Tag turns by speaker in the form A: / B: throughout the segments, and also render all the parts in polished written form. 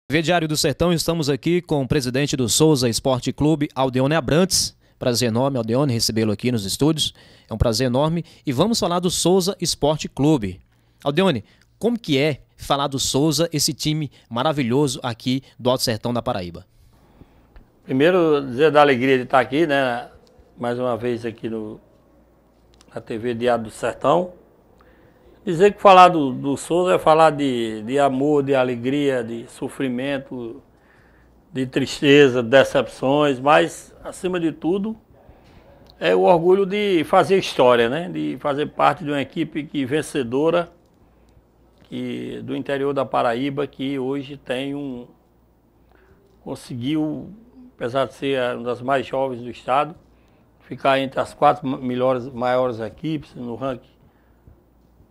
A: TV Diário do Sertão, estamos aqui com o presidente do Souza Esporte Clube, Aldeone Abrantes. Prazer enorme, Aldeone, recebê-lo aqui nos estúdios. É um prazer enorme. E vamos falar do Souza Esporte Clube. Aldeone, como que é falar do Souza, esse time maravilhoso aqui do Alto Sertão da Paraíba?
B: Primeiro, dizer da alegria de estar aqui, né? Mais uma vez aqui na TV Diário do Sertão. Dizer que falar do Souza é falar de amor, de alegria, de sofrimento, de tristeza, de decepções, mas, acima de tudo, é o orgulho de fazer história, né? De fazer parte de uma equipe vencedora do interior da Paraíba, que hoje conseguiu, apesar de ser uma das mais jovens do estado, ficar entre as 4 maiores equipes no ranking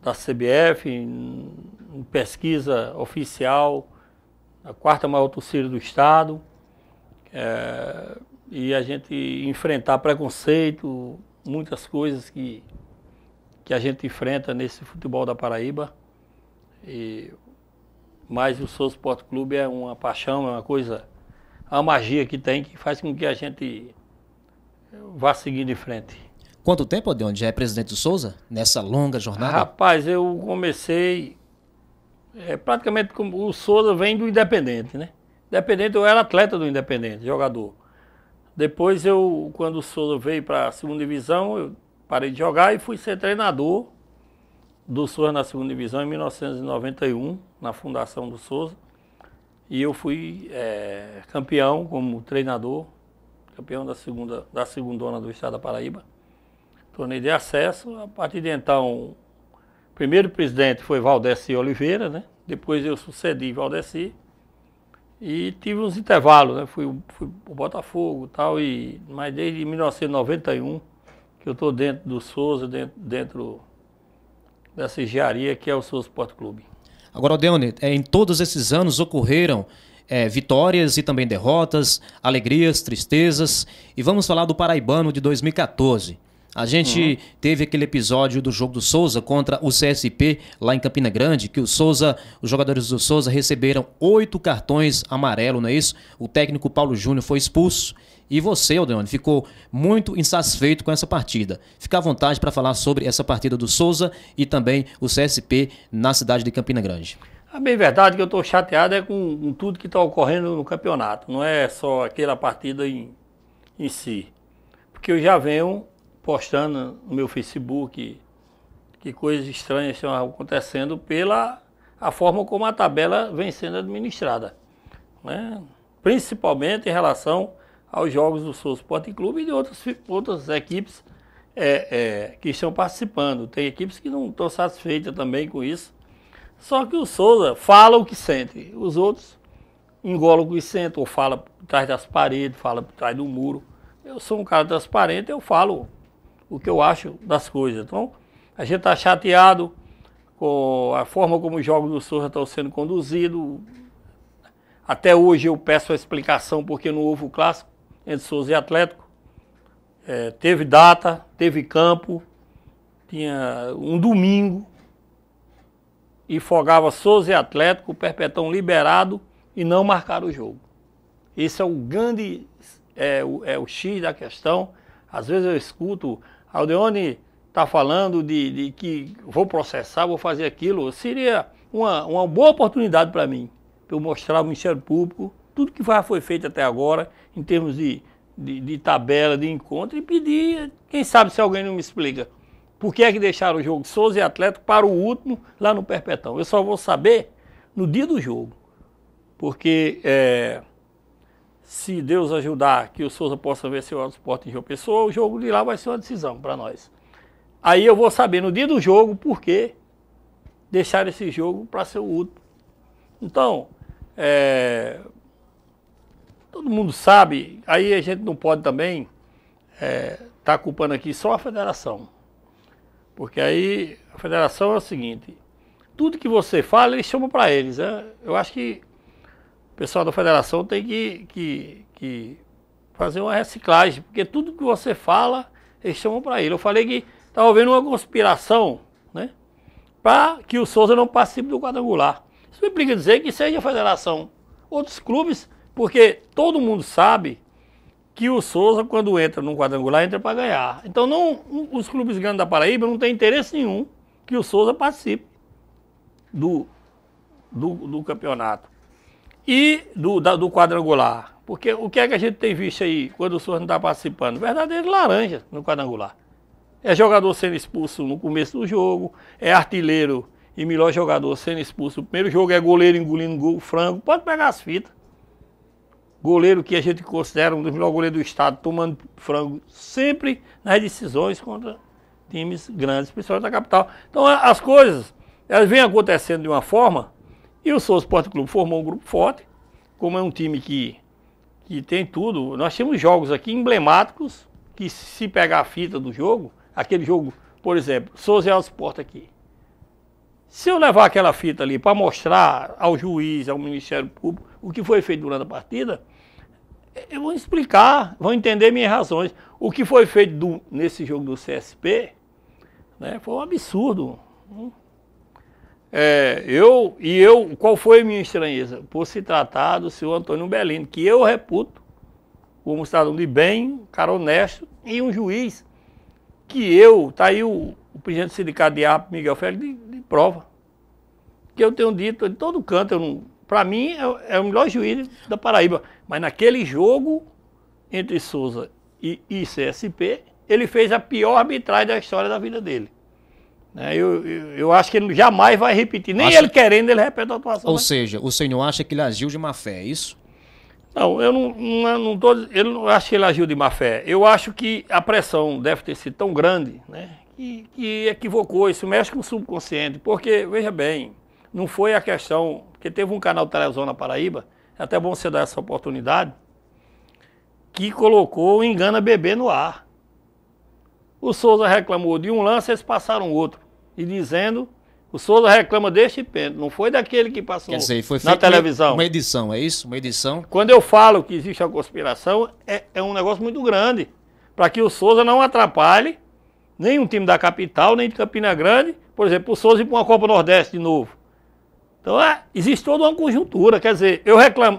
B: da CBF, em pesquisa oficial, a 4ª maior torcida do estado, e a gente enfrentar preconceito, muitas coisas que a gente enfrenta nesse futebol da Paraíba. Mas o Souza Esporte Clube é uma paixão, é uma coisa, uma magia que tem, que faz com que a gente vá seguindo em frente.
A: Quanto tempo, Aldeone, já é presidente do Souza, nessa longa jornada?
B: Rapaz, eu comecei, praticamente o Souza vem do Independente, né? Independente, eu era atleta do Independente, jogador. Depois quando o Souza veio para a 2ª divisão, eu parei de jogar e fui ser treinador do Souza na 2ª divisão em 1991, na fundação do Souza. E eu fui campeão como treinador, campeão da segundona do estado da Paraíba. Torneio de acesso. A partir de então, o primeiro presidente foi Valdeci Oliveira, né? Depois eu sucedi Valdeci e tive uns intervalos, né? Fui pro Botafogo e tal, mas desde 1991 que eu estou dentro do Souza, dentro dessa engenharia que é o Souza Esporte Clube.
A: Agora, Aldeone, em todos esses anos ocorreram vitórias e também derrotas, alegrias, tristezas, e vamos falar do Paraibano de 2014. A gente teve aquele episódio do jogo do Souza contra o CSP lá em Campina Grande, que os jogadores do Souza receberam 8 cartões amarelos, não é isso? O técnico Paulo Júnior foi expulso e você, Aldeone, ficou muito insatisfeito com essa partida. Fica à vontade para falar sobre essa partida do Souza e também o CSP na cidade de Campina Grande.
B: A bem verdade que eu estou chateado com tudo que está ocorrendo no campeonato, não é só aquela partida em si, porque eu já venho postando no meu Facebook que coisas estranhas estão acontecendo pela a forma como a tabela vem sendo administrada, né? Principalmente em relação aos jogos do Souza Esporte Clube e de outras equipes que estão participando. Tem equipes que não estão satisfeitas também com isso. Só que o Souza fala o que sente, os outros engolam o que sentem, ou fala por trás das paredes, fala por trás do muro. Eu sou um cara transparente, eu falo o que eu acho das coisas. Então, a gente está chateado com a forma como os jogos do Souza estão sendo conduzidos. Até hoje eu peço a explicação porque não houve o clássico entre Souza e Atlético. Teve data, teve campo, tinha um domingo e folgava Souza e Atlético, o Perpetão liberado e não marcaram o jogo. Esse é o grande, o X da questão. Às vezes eu escuto, Aldeone está falando de que vou processar, vou fazer aquilo. Seria uma boa oportunidade para mim, para eu mostrar ao Ministério Público tudo que já foi feito até agora, em termos de tabela, de encontro, e pedir, quem sabe se alguém não me explica, por que é que deixaram o jogo de Souza e Atlético para o último lá no Perpetão. Eu só vou saber no dia do jogo, porque se Deus ajudar que o Souza possa vencer o Alto Esporte em João Pessoa, o jogo de lá vai ser uma decisão para nós. Aí eu vou saber no dia do jogo por que deixar esse jogo para ser o último. Então, todo mundo sabe, aí a gente não pode também tá culpando aqui só a federação. Porque aí a federação é o seguinte, tudo que você fala, eles chamam para eles. Eu acho que o pessoal da federação tem que fazer uma reciclagem, porque tudo que você fala, eles chamam para ele. Eu falei que estava havendo uma conspiração, né, para que o Souza não participe do quadrangular. Isso implica dizer que seja a federação outros clubes, porque todo mundo sabe que o Souza, quando entra no quadrangular, entra para ganhar. Então, os clubes grandes da Paraíba não têm interesse nenhum que o Souza participe do campeonato e do quadrangular. Porque o que é que a gente tem visto aí quando o Souza não está participando? Verdadeiro laranja no quadrangular. É jogador sendo expulso no começo do jogo, é artilheiro e melhor jogador sendo expulso no primeiro jogo, é goleiro engolindo gol, frango, pode pegar as fitas. Goleiro que a gente considera um dos melhores goleiros do estado, tomando frango sempre nas decisões contra times grandes, principalmente da capital. Então as coisas, elas vêm acontecendo de uma forma, e o Souza Esporte Clube formou um grupo forte, como é um time que tem tudo. Nós temos jogos aqui emblemáticos, que se pegar a fita do jogo, aquele jogo, por exemplo, Souza e Alto Esporte aqui. Se eu levar aquela fita ali para mostrar ao juiz, ao Ministério Público, o que foi feito durante a partida, eu vou explicar, vão entender minhas razões. O que foi feito nesse jogo do CSP, né, foi um absurdo. Qual foi a minha estranheza? Por se tratar do senhor Antônio Belino, que eu reputo como cidadão de bem, cara honesto, e um juiz que tá aí o presidente do sindicato de árbitros, Miguel Félix, de prova. Que eu tenho dito em todo canto, para mim é o melhor juiz da Paraíba. Mas naquele jogo entre Souza e CSP, ele fez a pior arbitragem da história da vida dele. Eu acho que ele jamais vai repetir. Nem ele querendo, ele repete a atuação.
A: Ou seja, o senhor acha que ele agiu de má fé, é isso?
B: Não, eu não acho que ele agiu de má fé. Eu acho que a pressão deve ter sido tão grande, né, que equivocou. Isso mexe com o subconsciente. Porque, veja bem, não foi a questão, porque teve um canal de televisão na Paraíba, é até bom você dar essa oportunidade, que colocou o Engana Bebê no ar. O Souza reclamou de um lance, eles passaram outro. E dizendo, o Souza reclama deste pênalti, não foi daquele que passou.
A: Quer dizer, foi
B: na televisão.
A: Uma edição, é isso? Uma edição?
B: Quando eu falo que existe a conspiração, é um negócio muito grande, para que o Souza não atrapalhe nem um time da capital, nem de Campina Grande, por exemplo, o Souza ir para uma Copa Nordeste de novo. Então, existe toda uma conjuntura. Quer dizer,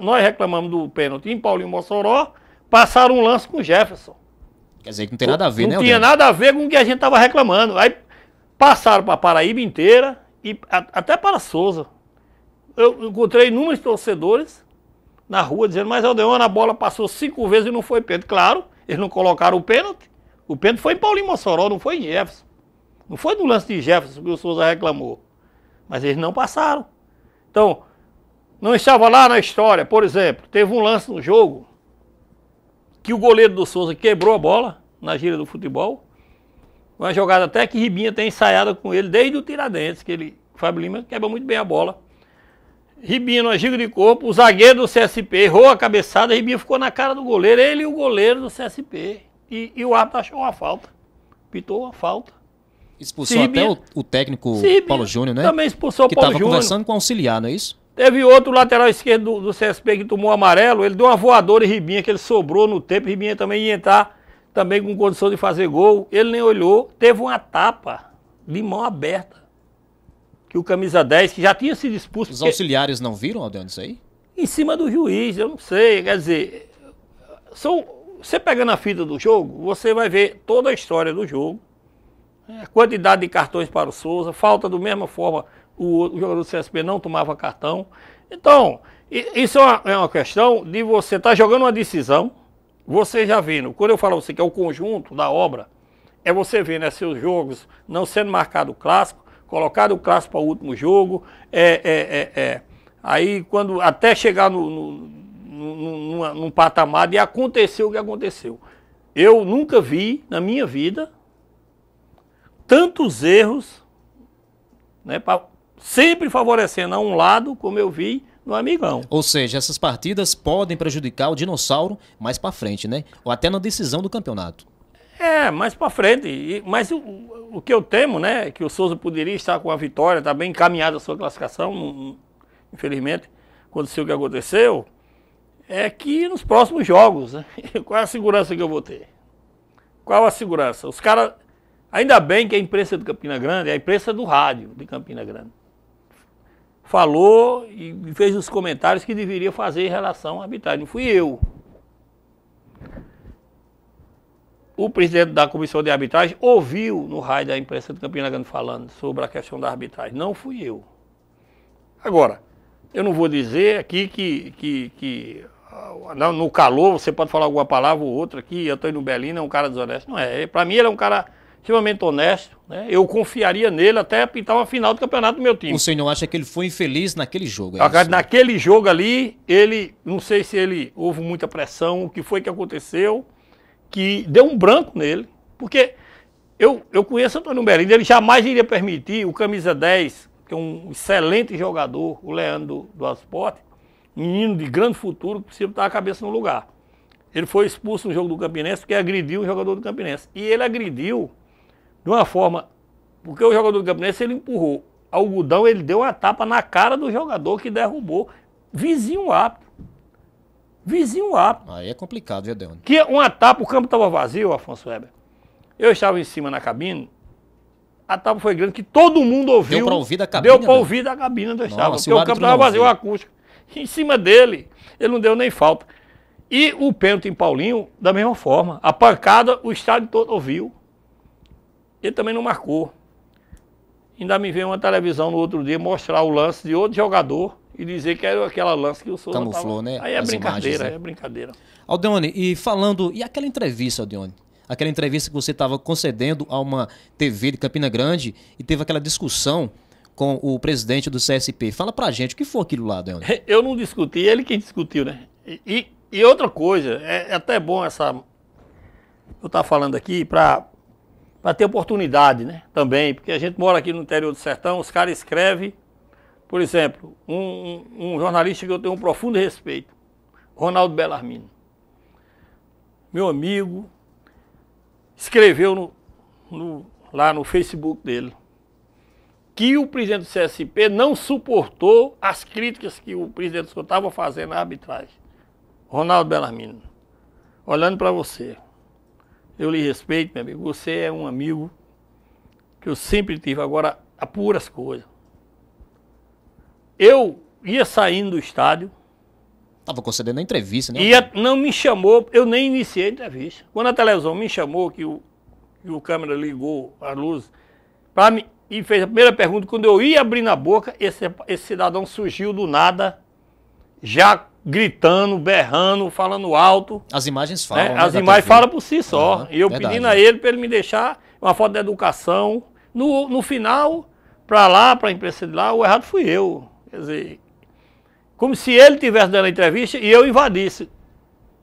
B: nós reclamamos do pênalti em Paulinho Mossoró, passaram um lance com o Jefferson.
A: Quer dizer que não tem nada a ver, né?
B: Não tinha nada a ver com o que a gente estava reclamando. Aí passaram para a Paraíba inteira e até para Souza. Eu encontrei inúmeros torcedores na rua dizendo, mas Aldeone, a bola passou 5 vezes e não foi pênalti. Claro, eles não colocaram o pênalti. O pênalti foi em Paulinho Mossoró, não foi em Jefferson. Não foi no lance de Jefferson que o Souza reclamou. Mas eles não passaram. Então, não estava lá na história, por exemplo, teve um lance no jogo que o goleiro do Souza quebrou a bola na gira do futebol. Uma jogada até que Ribinha tem ensaiada com ele desde o Tiradentes, que o Fábio Lima quebra muito bem a bola. Ribinha numa gira de corpo, o zagueiro do CSP errou a cabeçada, Ribinha ficou na cara do goleiro, ele e o goleiro do CSP. E o árbitro achou uma falta, pitou uma falta.
A: Expulsou Ribinha, até o técnico Paulo Júnior, né?
B: Também expulsou o Paulo Júnior.
A: Que estava conversando com o auxiliar, não é isso?
B: Teve outro lateral esquerdo do CSP que tomou amarelo, ele deu uma voadora em Ribinha, que ele sobrou no tempo, Ribinha também ia entrar, também com condição de fazer gol, ele nem olhou, teve uma tapa de mão aberta, que o camisa 10, que já tinha sido expulso.
A: Os auxiliares não viram, Aldeone, isso aí?
B: Em cima do juiz, eu não sei, quer dizer, você pegando a fita do jogo, você vai ver toda a história do jogo, a quantidade de cartões para o Souza, falta da mesma forma, o jogador do CSP não tomava cartão. Então, isso é uma questão de você estar jogando uma decisão, você já vendo, quando eu falo a você que é o conjunto da obra, é você ver, né, seus jogos não sendo marcado o clássico, colocado o clássico para o último jogo, aí quando até chegar num patamar de acontecer o que aconteceu. Eu nunca vi na minha vida tantos erros, né, sempre favorecendo a um lado, como eu vi no Amigão.
A: Ou seja, essas partidas podem prejudicar o Dinossauro mais para frente, né? Ou até na decisão do campeonato.
B: Mais para frente. Mas o que eu temo, né, que o Souza poderia estar com a vitória, está bem encaminhada a sua classificação, infelizmente, aconteceu o que aconteceu, é que nos próximos jogos, né, qual é a segurança que eu vou ter? Qual a segurança? Os caras... Ainda bem que a imprensa de Campina Grande é a imprensa do rádio de Campina Grande. falou e fez os comentários que deveria fazer em relação à arbitragem. Não fui eu. O presidente da comissão de arbitragem ouviu no rádio da imprensa de Campina Grande falando sobre a questão da arbitragem. Não fui eu. Agora, eu não vou dizer aqui que no calor você pode falar alguma palavra ou outra aqui, eu estou indo no Belino, é um cara desonesto. Não é. Para mim ele é um cara extremamente honesto, né? Eu confiaria nele até apitar uma final do campeonato do meu time.
A: O senhor acha que ele foi infeliz naquele jogo?
B: Naquele jogo ali, não sei se ele houve muita pressão, o que foi que aconteceu, que deu um branco nele, porque eu conheço o Antônio Merino, ele jamais iria permitir o camisa 10, que é um excelente jogador, o Leandro do Esporte, menino de grande futuro, que precisa botar a cabeça no lugar. Ele foi expulso no jogo do Campinense porque agrediu o jogador do Campinense. E ele agrediu de uma forma, porque o jogador do Campinense ele empurrou. Algodão, ele deu uma tapa na cara do jogador que derrubou. Vizinho árbitro. Vizinho árbitro.
A: Aí é complicado, viu, Deone?
B: Que uma tapa, o campo estava vazio, Afonso Weber. Eu estava em cima na cabine, a tapa foi grande, que todo mundo ouviu.
A: Deu para ouvir da cabine?
B: Deu para ouvir da cabine onde eu estava.
A: Nossa,
B: porque o campo estava vazio, o acústico. Em cima dele, ele não deu nem falta. E o pênalti em Paulinho, da mesma forma. A pancada, o estádio todo ouviu. Ele também não marcou. Ainda me veio uma televisão no outro dia mostrar o lance de outro jogador e dizer que era aquela lance que o Souza
A: camuflou, né?
B: Aí é
A: as
B: brincadeira,
A: imagens, né?
B: É brincadeira.
A: Aldeone, e falando, e aquela entrevista, Aldeone? Aquela entrevista que você estava concedendo a uma TV de Campina Grande e teve aquela discussão com o presidente do CSP. Fala pra gente, o que foi aquilo lá, Aldeone?
B: Eu não discuti, ele quem discutiu, né? E outra coisa, é até bom eu estar falando aqui para ter oportunidade, né? Também, porque a gente mora aqui no interior do sertão, os caras escrevem, por exemplo, um jornalista que eu tenho um profundo respeito, Ronaldo Bellarmino. Meu amigo, escreveu lá no Facebook dele que o presidente do CSP não suportou as críticas que o presidente estava fazendo à arbitragem. Ronaldo Bellarmino, olhando para você, eu lhe respeito, meu amigo, você é um amigo que eu sempre tive, agora apura as coisas. Eu ia saindo do estádio.
A: Estava concedendo a entrevista, né?
B: Não me chamou, eu nem iniciei a entrevista. Quando a televisão me chamou, que o câmera ligou a luz, e fez a primeira pergunta, quando eu ia abrir na boca, esse cidadão surgiu do nada, já gritando, berrando, falando alto.
A: As imagens falam,
B: né? As imagens falam por si só. E eu
A: verdade,
B: pedindo a ele para ele me deixar uma foto da educação. No final, para a imprensa de lá, o errado fui eu. Quer dizer, como se ele estivesse dando a entrevista e eu invadisse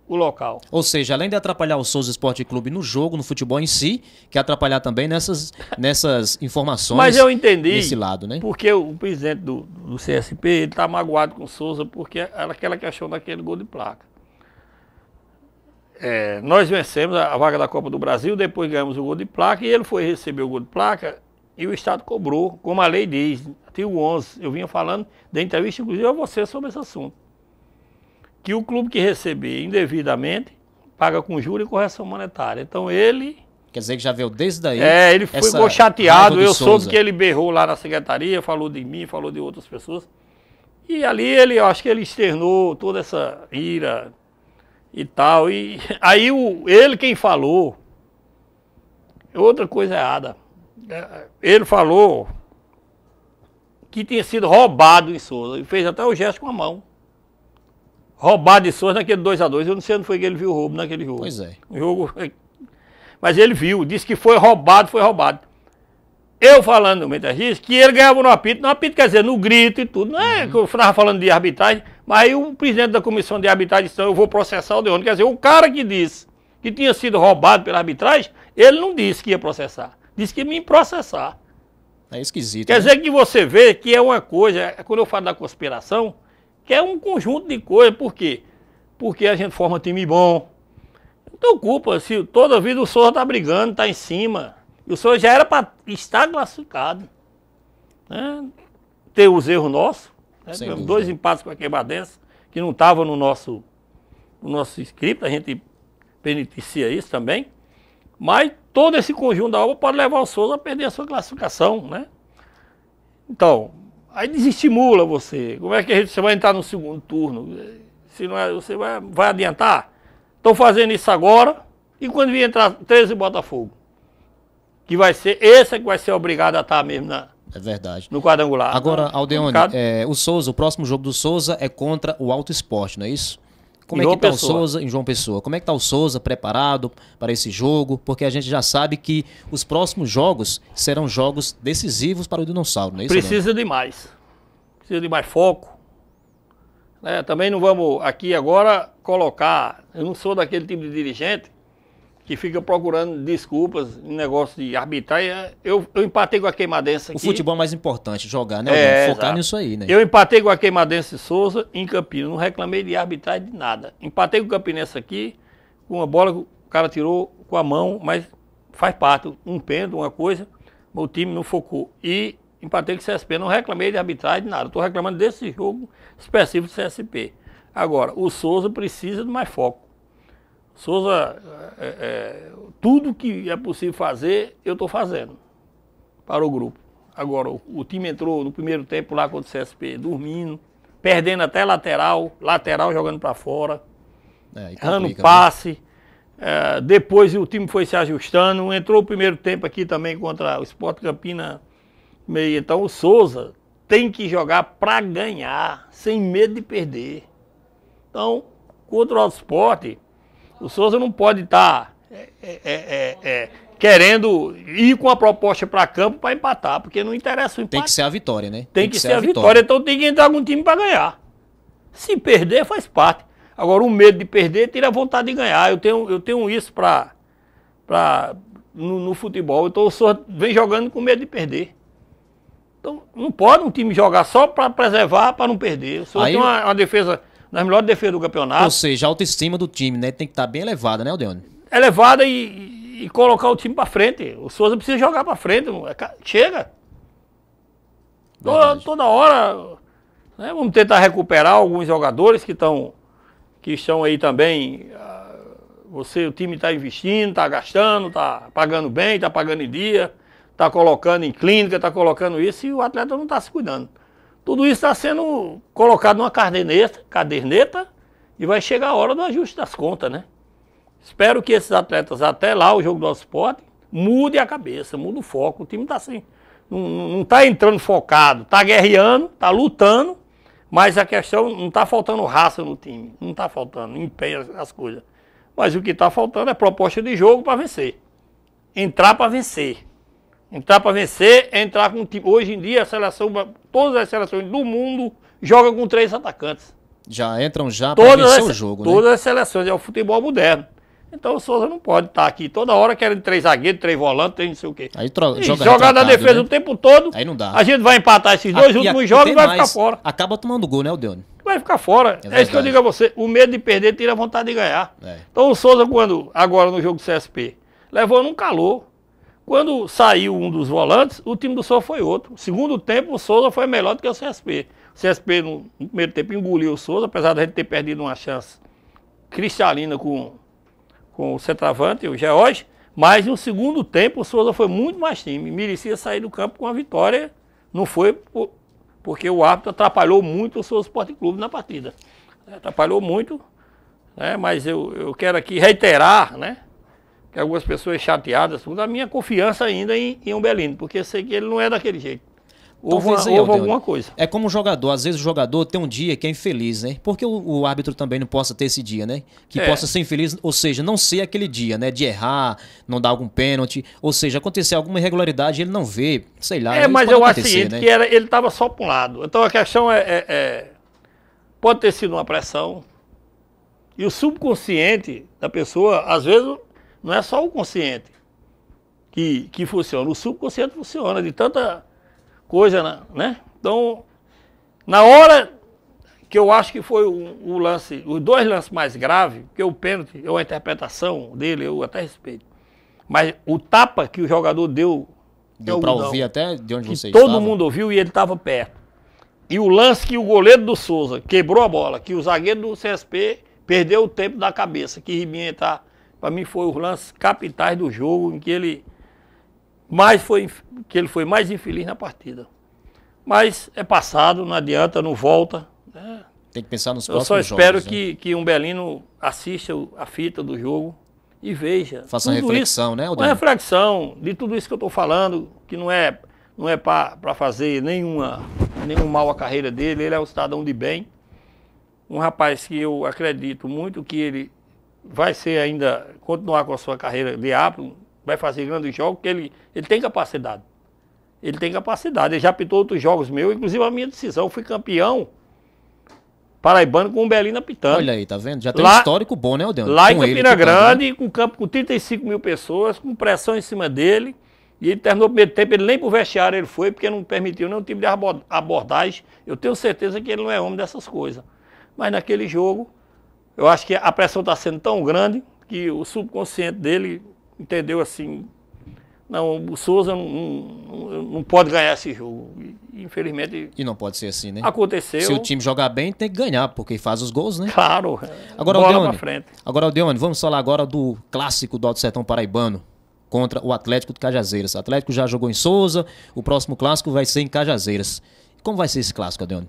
B: o local.
A: Ou seja, além de atrapalhar o Souza Esporte Clube no jogo, no futebol em si, quer atrapalhar também nessas informações.
B: Mas eu entendi,
A: desse lado, né?
B: Porque o presidente do CSP, ele está magoado com o Souza, porque era aquela questão daquele gol de placa. Nós vencemos a vaga da Copa do Brasil, depois ganhamos o gol de placa, e ele foi receber o gol de placa, e o Estado cobrou, como a lei diz, artigo 11. Eu vinha falando da entrevista, inclusive, a você sobre esse assunto. Que o clube que receber indevidamente paga com juros e correção monetária. Então ele...
A: Quer dizer que já veio desde daí...
B: ele ficou chateado, eu soube que ele berrou lá na secretaria, falou de mim, falou de outras pessoas. E ali eu acho que ele externou toda essa ira e tal. E aí ele quem falou, outra coisa errada. Ele falou que tinha sido roubado em Souza, e fez até o gesto com a mão. Roubado de Souza naquele 2-2, eu não sei onde foi que ele viu o roubo naquele jogo.
A: Pois é.
B: Mas ele viu, disse que foi roubado, foi roubado. Eu falando no Metergis, que ele ganhava no apito quer dizer, no grito e tudo. Não é que eu estava falando de arbitragem, mas aí o presidente da comissão de arbitragem disse, eu vou processar o Deone. Quer dizer, o cara que disse que tinha sido roubado pela arbitragem, ele não disse que ia processar. Disse que ia me processar.
A: É esquisito.
B: Quer dizer que você vê que é uma coisa, quando eu falo da conspiração, que é um conjunto de coisas. Por quê? Porque a gente forma time bom. Não tem culpa, se toda vida o Souza está brigando, está em cima. E o Souza já era para estar classificado. Né? Ter os erros nossos. Né? Tivemos 2 empates com a Queimadense, que não estavam no nosso script, a gente beneficia isso também. Mas todo esse conjunto da obra pode levar o Souza a perder a sua classificação, né? Então, Aí desestimula você. Como é que você vai entrar no segundo turno? Se não é, você vai adiantar? Estão fazendo isso agora, e quando vir entrar 13 Botafogo, que vai ser, esse é que vai ser obrigado a estar mesmo
A: é verdade.
B: No quadrangular.
A: Agora, Aldeone, o Souza, o próximo jogo do Souza é contra o Alto Esporte, não é isso? Como é que está o Souza em João Pessoa? Como é que está o Souza preparado para esse jogo? Porque a gente já sabe que os próximos jogos serão jogos decisivos para o Dinossauro, não é isso?
B: Precisa de mais. Precisa de mais foco. Também não vamos aqui agora colocar... Eu não sou daquele tipo de dirigente que fica procurando desculpas em negócio de arbitragem. Eu empatei com a Queimadense aqui.
A: O futebol é mais importante, jogar, né? Focar
B: exato.
A: Nisso aí, né?
B: Eu empatei com a Queimadense Souza em Campinas. Não reclamei de arbitragem de nada. Empatei com o Campinense aqui, com uma bola que o cara tirou com a mão, mas faz parte. Um pênalti, uma coisa, o time não focou. E empatei com o CSP. Não reclamei de arbitragem de nada. Estou reclamando desse jogo específico do CSP. Agora, o Souza precisa de mais foco. Souza, tudo que é possível fazer, eu estou fazendo para o grupo. Agora, o time entrou no primeiro tempo lá contra o CSP, dormindo, perdendo até lateral jogando para fora, errando passe. Depois o time foi se ajustando, entrou o primeiro tempo aqui também contra o Sport Campina meio. Então o Souza tem que jogar para ganhar, sem medo de perder. Então, contra o Alto Esporte, o Souza não pode estar querendo ir com a proposta para campo para empatar, porque não interessa o empate.
A: Tem que ser a vitória, né?
B: Tem que ser a vitória, então tem que entrar com um time para ganhar. Se perder, faz parte. Agora, o medo de perder tira a vontade de ganhar. Eu tenho isso no futebol. Então, o Souza vem jogando com medo de perder. Então, não pode um time jogar só para preservar, para não perder. O Souza tem uma defesa... nas melhores defesas do campeonato.
A: Ou seja, a autoestima do time, né? Tem que estar bem elevada, né, Aldeone?
B: Elevada e colocar o time para frente. O Souza precisa jogar para frente. Chega. Toda hora. Né? Vamos tentar recuperar alguns jogadores que estão aí também. O time está investindo, está gastando, está pagando bem, está pagando em dia, está colocando em clínica, está colocando isso e o atleta não está se cuidando. Tudo isso está sendo colocado numa caderneta e vai chegar a hora do ajuste das contas, né? Espero que esses atletas, até lá, o jogo do Alto Esporte, mude a cabeça, mude o foco. O time está assim, não está entrando focado, está guerreando, está lutando, mas a questão não está faltando raça no time, não está faltando empenho as coisas. Mas o que está faltando é proposta de jogo para vencer. Entrar para vencer. Entrar para vencer é entrar com um time. Hoje em dia, todas as seleções do mundo jogam com 3 atacantes.
A: Já entram para vencer o jogo,
B: todas
A: né?
B: As seleções, é o futebol moderno. Então o Souza não pode estar aqui toda hora querendo 3 zagueiros, 3 volantes, 3 não sei o quê.
A: Aí
B: jogar na defesa, né? O tempo todo.
A: Aí não dá.
B: A gente vai empatar esses 2 últimos jogos e vai ficar fora.
A: Acaba tomando gol, né, Aldeone?
B: Vai ficar fora. É isso que eu digo a você. O medo de perder tira a vontade de ganhar. Então o Souza, agora no jogo do CSP, levou num calor. Quando saiu um dos volantes, o time do Souza foi outro. Segundo tempo, o Souza foi melhor do que o CSP. O CSP, no primeiro tempo, engoliu o Souza, apesar de a gente ter perdido uma chance cristalina com o centroavante, o George. Mas no segundo tempo, o Souza foi muito mais time. Merecia sair do campo com a vitória. Não foi porque o árbitro atrapalhou muito o Souza Esporte Clube na partida. Atrapalhou muito, né? Mas eu quero aqui reiterar, né? Que algumas pessoas chateadas, a minha confiança ainda em Umbelino, porque eu sei que ele não é daquele jeito. Houve alguma coisa.
A: É como um jogador, às vezes o jogador tem um dia que é infeliz, né? Porque o árbitro também não possa ter esse dia, né? Que possa ser infeliz, ou seja, não ser aquele dia, né? De errar, não dar algum pênalti, ou seja, acontecer alguma irregularidade, ele não vê, sei lá.
B: Mas eu acho o seguinte, né? Que ele estava só para um lado. Então a questão pode ter sido uma pressão, e o subconsciente da pessoa, às vezes, não é só o consciente que funciona, o subconsciente funciona de tanta coisa, né? Então, na hora que eu acho que foi o lance, os 2 lances mais graves, porque o pênalti, a interpretação dele, eu até respeito. Mas o tapa que o jogador deu
A: para ouvir até de onde você
B: estava. Todo mundo ouviu e ele estava perto. E o lance que o goleiro do Souza quebrou a bola, que o zagueiro do CSP perdeu o tempo da cabeça, que Ribinha entrar. Para mim foi os lances capitais do jogo, em que ele foi mais infeliz na partida. Mas é passado, não adianta, não volta. Né?
A: Tem que pensar nos
B: Eu
A: próximos
B: só espero
A: jogos, né?
B: que um belino assista a fita do jogo e veja.
A: Faça uma reflexão, né,
B: Uma
A: Aldemir?
B: reflexão de tudo isso que eu estou falando, que não é para fazer nenhum mal à carreira dele. Ele é um cidadão de bem. Um rapaz que eu acredito muito que ele vai ser ainda, continuar com a sua carreira de árbitro, vai fazer grandes jogos, porque ele tem capacidade. Ele tem capacidade. Ele já apitou outros jogos meus, inclusive a minha decisão. Eu fui campeão paraibano com o Belino apitando.
A: Olha aí, tá vendo? Já tem um histórico bom, né, Aldemir?
B: Lá em Campina Grande, com campo com 35 mil pessoas, com pressão em cima dele. E ele terminou o primeiro tempo, ele nem pro vestiário ele foi, porque não permitiu nenhum tipo de abordagem. Eu tenho certeza que ele não é homem dessas coisas. Mas naquele jogo, eu acho que a pressão está sendo tão grande que o subconsciente dele entendeu assim, não, o Souza não pode ganhar esse jogo. E, infelizmente...
A: E não pode ser assim, né?
B: Aconteceu.
A: Se o time jogar bem, tem que ganhar, porque faz os gols, né?
B: Claro.
A: Agora,
B: bola
A: Aldeone,
B: pra frente.
A: Agora, Aldeone, vamos falar agora do clássico do Alto Sertão Paraibano contra o Atlético de Cajazeiras. O Atlético já jogou em Souza, o próximo clássico vai ser em Cajazeiras. Como vai ser esse clássico, Aldeone?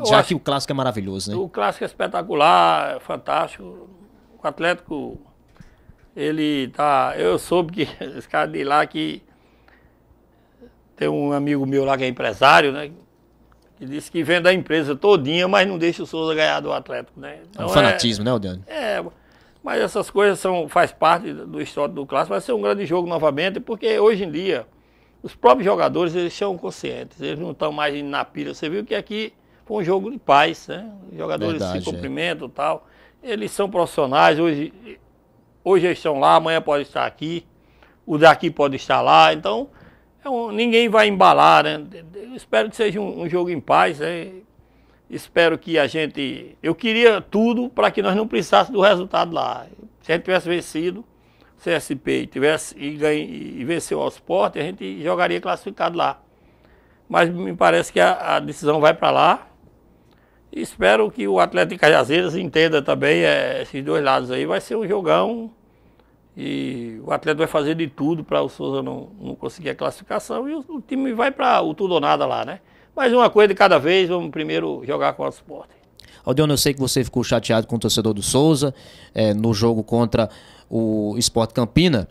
A: Já que o clássico é maravilhoso, né?
B: O clássico é espetacular, é fantástico. O Atlético, ele tá... Eu soube que esse cara de lá que... Tem um amigo meu lá que é empresário, né? Que disse que vende a empresa todinha, mas não deixa o Souza ganhar do Atlético, né?
A: Então, é um fanatismo, né, Aldeone?
B: Mas essas coisas faz parte do histórico do clássico. Vai ser um grande jogo novamente, porque hoje em dia, os próprios jogadores, eles são conscientes. Eles não estão mais indo na pilha. Você viu que aqui foi um jogo de paz, né? Os jogadores se cumprimentam e tal. Eles são profissionais. Hoje eles estão lá, amanhã pode estar aqui. O daqui pode estar lá. Então, ninguém vai embalar, né? Eu espero que seja um jogo em paz, né? Espero que a gente... Eu queria tudo para que nós não precisássemos do resultado lá. Se a gente tivesse vencido o CSP e venceu o Sport, a gente jogaria classificado lá. Mas me parece que a decisão vai para lá. E espero que o Atlético de Cajazeiras entenda também esses dois lados aí. Vai ser um jogão e o Atlético vai fazer de tudo para o Souza não conseguir a classificação. E o time vai para o tudo ou nada lá, né? Mas uma coisa de cada vez, vamos primeiro jogar com o Sport.
A: Aldeone, eu sei que você ficou chateado com o torcedor do Souza no jogo contra o Sport Campina.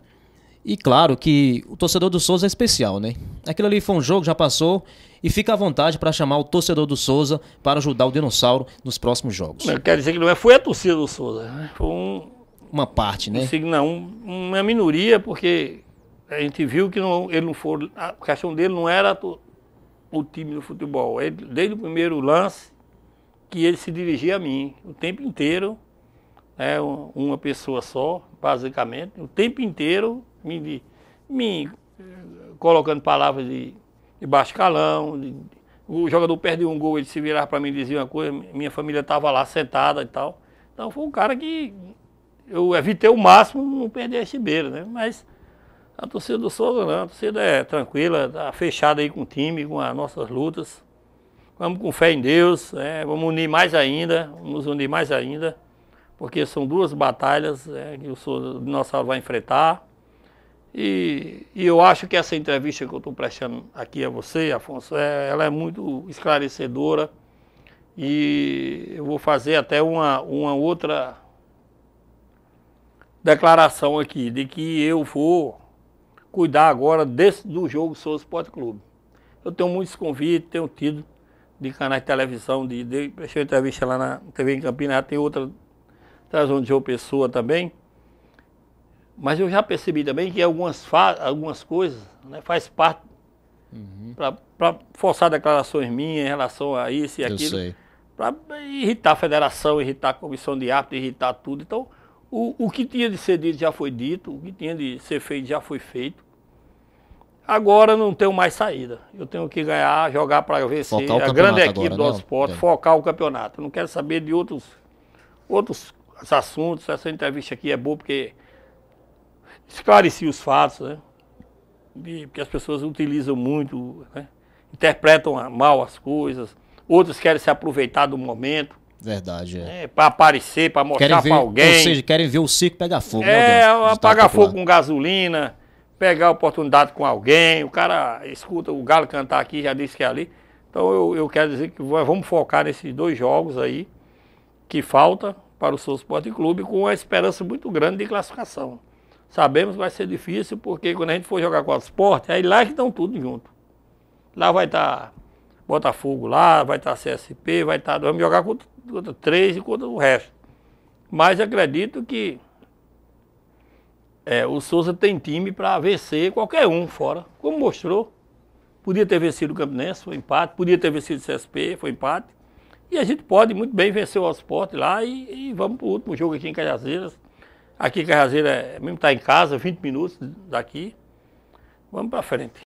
A: E claro que o torcedor do Souza é especial, né? Aquilo ali foi um jogo, já passou. E fica à vontade para chamar o torcedor do Souza para ajudar o Dinossauro nos próximos jogos.
B: Eu quero dizer que não foi a torcida do Souza, né? Foi
A: uma parte, né?
B: Uma minoria, porque a gente viu que ele não foi... A questão dele não era o time do futebol. Desde o primeiro lance que ele se dirigia a mim. O tempo inteiro, uma pessoa só, basicamente. O tempo inteiro me colocando palavras de baixo calão. O jogador perdeu um gol, ele se virava para mim e dizia uma coisa, minha família estava lá sentada e tal. Então foi um cara que eu evitei o máximo não perder esse beiro, né? Mas a torcida do Souza não, a torcida é tranquila, está fechada aí com o time, com as nossas lutas. Vamos com fé em Deus, vamos unir mais ainda, vamos nos unir mais ainda, porque são duas batalhas que o Dinossauro vai enfrentar. E eu acho que essa entrevista que eu estou prestando aqui a você, Afonso, ela é muito esclarecedora. E eu vou fazer até uma outra declaração aqui, de que eu vou cuidar agora do jogo Souza Sport Clube. Eu tenho muitos convites, tenho tido de canais de televisão, prestei entrevista lá na TV em Campinas, tem outra transmissão de João Pessoa também. Mas eu já percebi também que algumas coisas faz parte para forçar declarações minhas em relação a isso e aquilo. Para irritar a federação, irritar a comissão de árbitro, irritar tudo. Então, o que tinha de ser dito já foi dito, o que tinha de ser feito já foi feito. Agora não tenho mais saída. Eu tenho que ganhar, jogar para vencer a grande equipe do Sport, focar o campeonato. Eu não quero saber de outros assuntos. Essa entrevista aqui é boa porque esclareci os fatos, né? Porque as pessoas utilizam muito, né? Interpretam mal as coisas. Outros querem se aproveitar do momento.
A: Verdade,
B: para aparecer, para mostrar para alguém.
A: Ou seja, querem ver o circo pegar fogo.
B: Apagar fogo com gasolina, pegar oportunidade com alguém. O cara escuta o galo cantar aqui, já disse que é ali. Então eu quero dizer que vamos focar nesses 2 jogos aí, que falta para o Souza Esporte Clube, com uma esperança muito grande de classificação. Sabemos que vai ser difícil, porque quando a gente for jogar com o Sport, aí lá que estão tudo junto. Lá vai estar Botafogo lá, vai estar CSP, vai estar... Vamos jogar contra 3 e contra o resto. Mas acredito que o Souza tem time para vencer qualquer um fora, como mostrou. Podia ter vencido o Campinense, foi empate. Podia ter vencido o CSP, foi empate. E a gente pode muito bem vencer o Sport lá e vamos para o último jogo aqui em Cajazeiras. Aqui em Cajazeiras, mesmo está em casa, 20 minutos daqui. Vamos para frente.